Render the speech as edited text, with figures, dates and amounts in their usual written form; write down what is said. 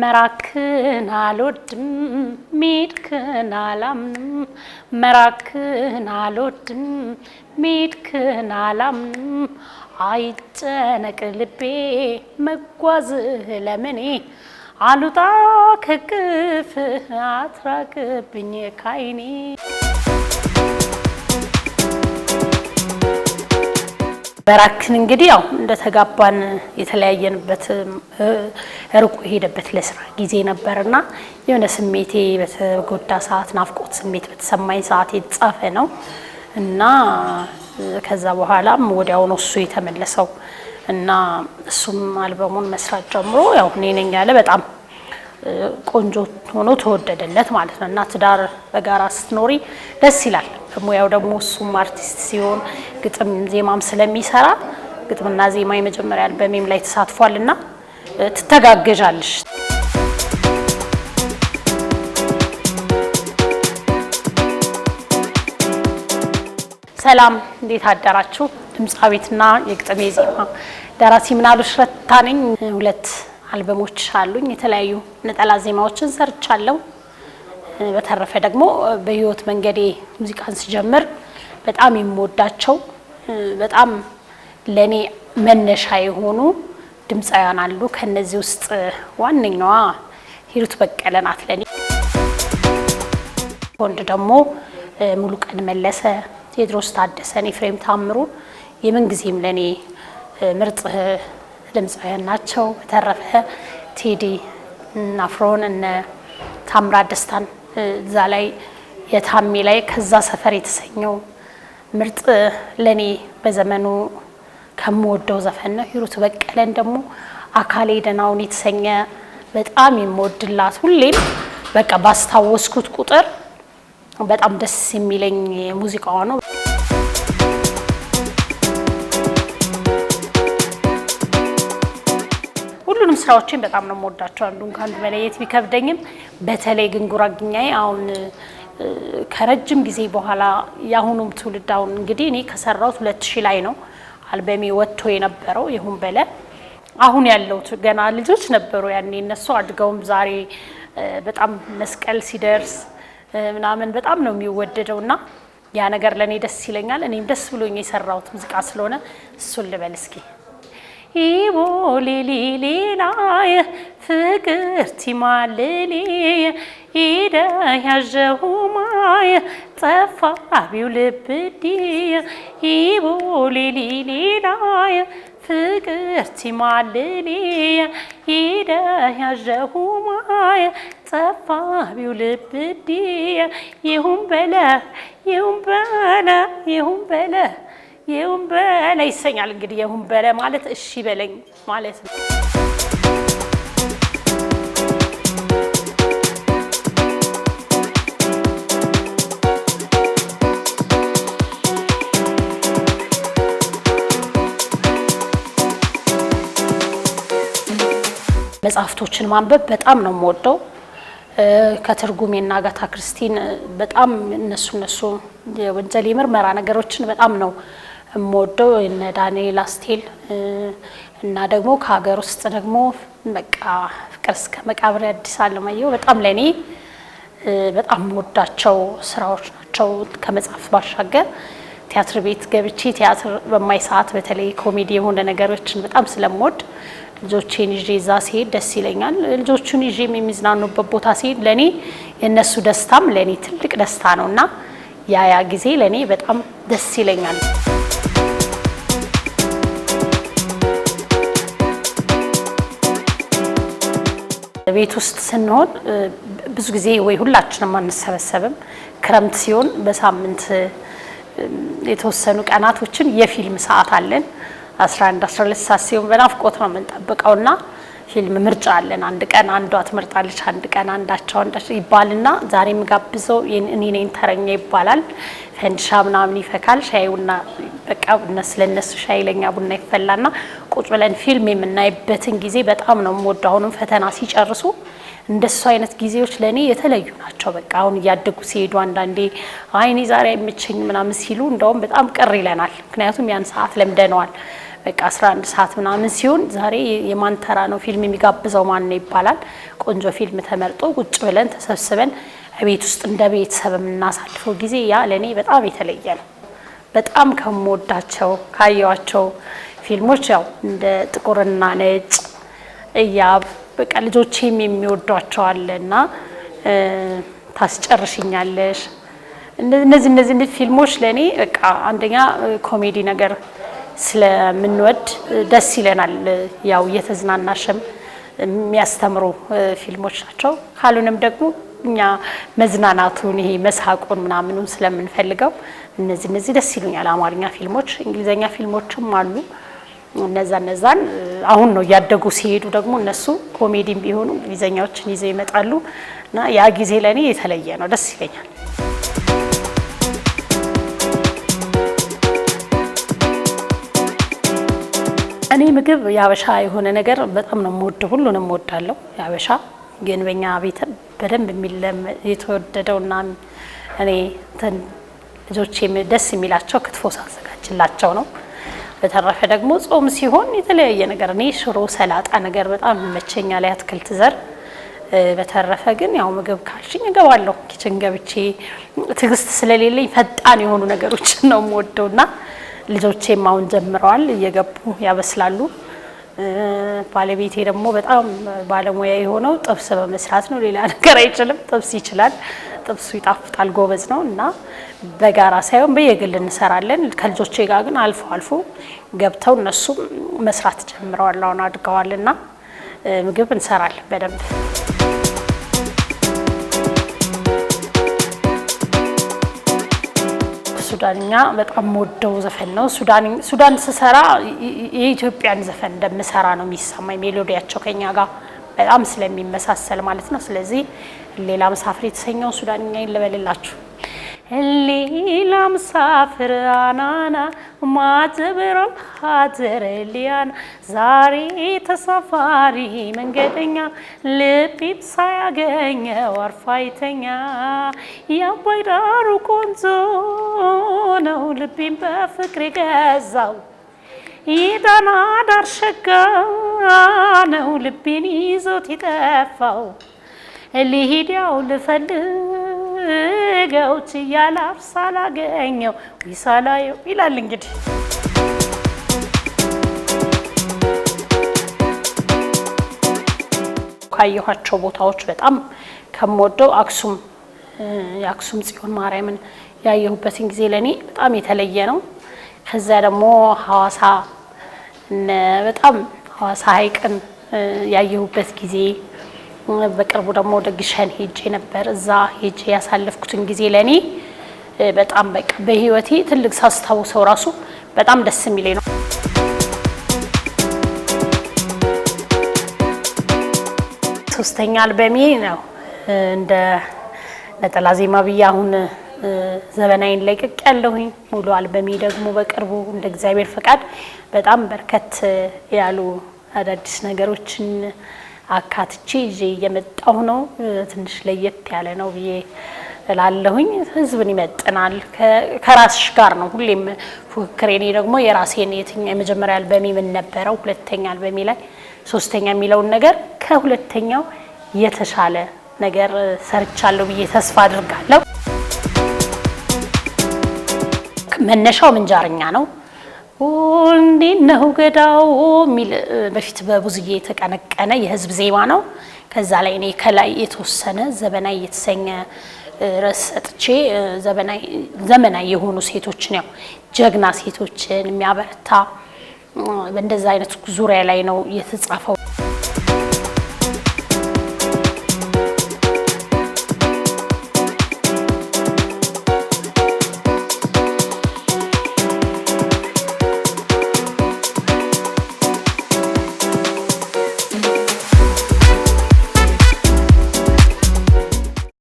መራክን አልወድም ሚድክን አላምንም መራክን አልወድም ሚድክን አላምንም አይጨነቅ ልቤ መጓዝህ ለምኔ አሉጣ ከቅፍ አትራቅብኝ ካይኔ በራክን እንግዲህ ያው እንደተጋባን የተለያየንበት ርቆ ሄደበት ለስራ ጊዜ ነበርና የሆነ ስሜቴ በተጎዳ ሰዓት ናፍቆት ስሜት በተሰማኝ ሰዓት የተጻፈ ነው እና ከዛ በኋላም ወዲያው ነው እሱ የተመለሰው እና እሱም አልበሙን መስራት ጀምሮ ያው እኔ ነኝ ያለ በጣም ቆንጆ ሆኖ ተወደደለት ማለት ነው እና ትዳር በጋራ ስትኖሪ ደስ ይላል ሙያው ደግሞ እሱም አርቲስት ሲሆን ግጥም ዜማም ስለሚሰራ ግጥምና ዜማ የመጀመሪያ አልበሜም ላይ ተሳትፏልና ትተጋገዣለሽ ሰላም እንዴት አደራችሁ ድምጻዊትና የግጥም ዜማ ደራሲ ምናሉሽ ረታ ነኝ ሁለት አልበሞች አሉኝ የተለያዩ ነጠላ ዜማዎችን ሰርቻለሁ በተረፈ ደግሞ በህይወት መንገዴ ሙዚቃን ሲጀምር በጣም የምወዳቸው በጣም ለኔ መነሻ የሆኑ ድምጻውያን አሉ ከነዚህ ውስጥ ዋንኛዋ ሂሩት በቀለ ናት ለኔ ወንድ ደግሞ ሙሉቀን መለሰ ቴድሮስ ታደሰ ኤፍሬም ታምሩ የመንግዜም ለኔ ምርጥ ድምጻውያን ናቸው በተረፈ ቴዲ አፍሮን እና ታምራት ደስታን ዛላይ የታሚ ላይ ከዛ ሰፈር የተሰኘው ምርጥ ለኔ በዘመኑ ከመወደው ዘፈን ነው ሂሩት በቀለን ደግሞ አካሌ ደናውን የተሰኘ በጣም የምወድላት ሁሌም በቃ ባስታወስኩት ቁጥር በጣም ደስ የሚለኝ ሙዚቃዋ ነው ሁሉንም ስራዎችን በጣም ነው የምወዳቸው አንዱን ካንዱ መለየት ቢከብደኝም በተለይ ግን ጉራግኛዬ አሁን ከረጅም ጊዜ በኋላ ያሁኑም ትውልድ አሁን እንግዲህ እኔ ከሰራሁት 2000 ላይ ነው አልበሜ ወጥቶ የነበረው ይሁን በለ አሁን ያለው ገና ልጆች ነበሩ ያኔ እነሱ አድገውም ዛሬ በጣም መስቀል ሲደርስ ምናምን በጣም ነው የሚወደደውና ያ ነገር ለኔ ደስ ይለኛል እኔም ደስ ብሎኝ የሰራሁት ሙዚቃ ስለሆነ እሱን ልበል እስኪ ኢቦሊሊሊላይ ፍቅር ቲማልሊ ኢደ ያጀሁማይ ጠፋቢው ልብዲ ኢቦሊሊሊላይ ፍቅር ቲማልሊ ኢደ ያጀሁማይ ጠፋቢው ልብዲ ይሁን በለ ይሁን በለ ይሁን በለ ይሁን በለ ይሰኛል እንግዲህ ይሁን በለ ማለት እሺ በለኝ ማለት ነው መጽሐፍቶችን ማንበብ በጣም ነው የምወደው ከትርጉሜና አጋታ ክርስቲን በጣም እነሱ የወንጀል ምርመራ ነገሮችን በጣም ነው የምወደው እነ ዳንኤል አስቴል እና ደግሞ ከሀገር ውስጥ ደግሞ በቃ ፍቅር እስከ መቃብር አዲስ አለማየሁ በጣም ለኔ በጣም የምወዳቸው ስራዎች ናቸው ከመጽሐፍ ባሻገር ቲያትር ቤት ገብቼ ቲያትር በማይ ሰዓት በተለይ ኮሜዲ የሆነ ነገሮችን በጣም ስለምወድ ልጆቼን ይዤ እዛ ሲሄድ ደስ ይለኛል ልጆቹን ይዤ የሚዝናኑበት ቦታ ሲሄድ ለኔ የነሱ ደስታም ለኔ ትልቅ ደስታ ነውና ያ ጊዜ ለኔ በጣም ደስ ይለኛል ቤት ውስጥ ስንሆን ብዙ ጊዜ ወይ ሁላችንም አንሰበሰብም ክረምት ሲሆን በሳምንት የተወሰኑ ቀናቶችን የፊልም ሰዓት አለን 11-12 ሰዓት ሲሆን በናፍቆት ነው የምንጠብቀውና ፊልም ምርጫ አለን አንድ ቀን አንዷ ትመርጣለች አንድ ቀን አንዳቸው ይባልና ዛሬም ጋብዘው እኔ ነኝ ተረኛ ይባላል ፈንድሻ ምናምን ይፈካል ሻይውና በቃ ስለነሱ ሻይ ለኛ ቡና ይፈላና ቁጭ ብለን ፊልም የምናይበትን ጊዜ በጣም ነው የምወደው አሁንም ፈተና ሲጨርሱ እንደሱ አይነት ጊዜዎች ለኔ የተለዩ ናቸው በቃ አሁን ያደጉ ሲሄዱ አንዳንዴ አይኔ ዛሬ አይመቸኝ ምናምን ሲሉ እንደውም በጣም ቅር ይለናል ምክንያቱም ያን ሰዓት ለምደነዋል በቃ 11 ሰዓት ምናምን ሲሆን ዛሬ የማንተራ ነው ፊልም የሚጋብዘው ማን ነው ይባላል። ቆንጆ ፊልም ተመርጦ ቁጭ ብለን ተሰብስበን ቤት ውስጥ እንደ ቤተሰብ የምናሳልፈው ጊዜ ያ ለኔ በጣም የተለየ ነው። በጣም ከመወዳቸው ካየዋቸው ፊልሞች ያው እንደ ጥቁርና ነጭ እያብ በቃ ልጆቼም የሚወዷቸው አለና ታስጨርሽኛለሽ እነዚህ ፊልሞች ለኔ በቃ አንደኛ ኮሜዲ ነገር ስለምንወድ ደስ ይለናል። ያው የተዝናናሽም የሚያስተምሩ ፊልሞች ናቸው። ካልሆነም ደግሞ እኛ መዝናናቱን ይሄ መሳቁን ምናምኑን ስለምንፈልገው እነዚህ ደስ ይሉኛል። አማርኛ ፊልሞች፣ እንግሊዘኛ ፊልሞችም አሉ። እነዛን አሁን ነው ያደጉ ሲሄዱ ደግሞ እነሱ ኮሜዲም ቢሆኑ እንግሊዘኛዎችን ይዘው ይመጣሉ እና ያ ጊዜ ለኔ የተለየ ነው፣ ደስ ይለኛል። እኔ ምግብ ያበሻ የሆነ ነገር በጣም ነው የምወደው፣ ሁሉንም እወዳለሁ። ያበሻ ግን በእኛ ቤት በደንብ የተወደደውና እኔ ልጆቼ ደስ የሚላቸው ክትፎ ሳዘጋጅላቸው ነው። በተረፈ ደግሞ ጾም ሲሆን የተለያየ ነገር እኔ ሽሮ፣ ሰላጣ ነገር በጣም ይመቸኛል፣ የአትክልት ዘር። በተረፈ ግን ያው ምግብ ካልሽኝ እገባለሁ ኪችን ገብቼ። ትዕግስት ስለሌለኝ ፈጣን የሆኑ ነገሮችን ነው የምወደውና ልጆቼም አሁን ጀምረዋል እየገቡ ያበስላሉ። ባለቤቴ ደግሞ በጣም ባለሙያ የሆነው ጥብስ በመስራት ነው፣ ሌላ ነገር አይችልም። ጥብስ ይችላል፣ ጥብሱ ይጣፍጣል፣ ጎበዝ ነው እና በጋራ ሳይሆን በየግል እንሰራለን። ከልጆቼ ጋር ግን አልፎ አልፎ ገብተው እነሱም መስራት ጀምረዋል፣ አሁን አድገዋልና ምግብ እንሰራለን በደንብ። ሱዳንኛ በጣም ወደው ዘፈን ነው። ሱዳን ስሰራ የኢትዮጵያን ዘፈን እንደምሰራ ነው የሚሰማኝ፣ ሜሎዲያቸው ከኛ ጋር በጣም ስለሚመሳሰል ማለት ነው። ስለዚህ ሌላ መሳፍር የተሰኘው ሱዳንኛ ይለበልላችሁ። ሌላ መሳፍር አናና ማዘብራን ሀዘረሊያን ዛሬ ተሳፋሪ መንገደኛ ልቤም ሳያገኘው አርፋይተኛ የአባይ ዳሩ ቆንጆ ነው ልቤም በፍቅር የገዛው የዳና ዳር ሸጋ ነው ልቤን ይዞት የጠፋው ልሂዲያው ልፈልገው ችያላፍ ሳላገኘው ይሳላየው ይላል። እንግዲህ ካየኋቸው ቦታዎች በጣም ከምወደው አክሱም የአክሱም ጽዮን ማርያምን ያየሁበትን ጊዜ ለኔ በጣም የተለየ ነው። ከዛ ደግሞ ሐዋሳ በጣም ሐዋሳ ሐይቅን ያየሁበት ጊዜ፣ በቅርቡ ደግሞ ወደ ግሸን ሄጄ ነበር። እዛ ሄጄ ያሳለፍኩትን ጊዜ ለኔ በጣም በቃ በህይወቴ ትልቅ ሳስታውሰው ራሱ በጣም ደስ የሚለኝ ነው። ሶስተኛ አልበሜ ነው እንደ ነጠላ ዜማ ብዬ አሁን ዘበናይን ለቅቅ ያለሁኝ። ሙሉ አልበሜ ደግሞ በቅርቡ እንደ እግዚአብሔር ፈቃድ በጣም በርከት ያሉ አዳዲስ ነገሮችን አካትቼ ይዤ እየመጣሁ ነው። ትንሽ ለየት ያለ ነው ብዬ እላለሁኝ። ህዝብን ይመጥናል። ከራስሽ ጋር ነው ሁሌም ፉክክሬ። እኔ ደግሞ የራሴን የመጀመሪያ አልበሜ ምን ነበረው፣ ሁለተኛ አልበሜ ላይ ሶስተኛ የሚለውን ነገር ከሁለተኛው የተሻለ ነገር ሰርቻለሁ ብዬ ተስፋ አድርጋለሁ። መነሻው ምንጃርኛ ነው። እንዴነው ገዳው ሚል በፊት በቡዝዬ የተቀነቀነ የህዝብ ዜማ ነው። ከዛ ላይ እኔ ከላይ የተወሰነ ዘበናይ የተሰኘ ርዕስ ሰጥቼ ዘመናዊ የሆኑ ሴቶችን ያው ጀግና ሴቶችን የሚያበረታ በእንደዛ አይነት ዙሪያ ላይ ነው የተጻፈው።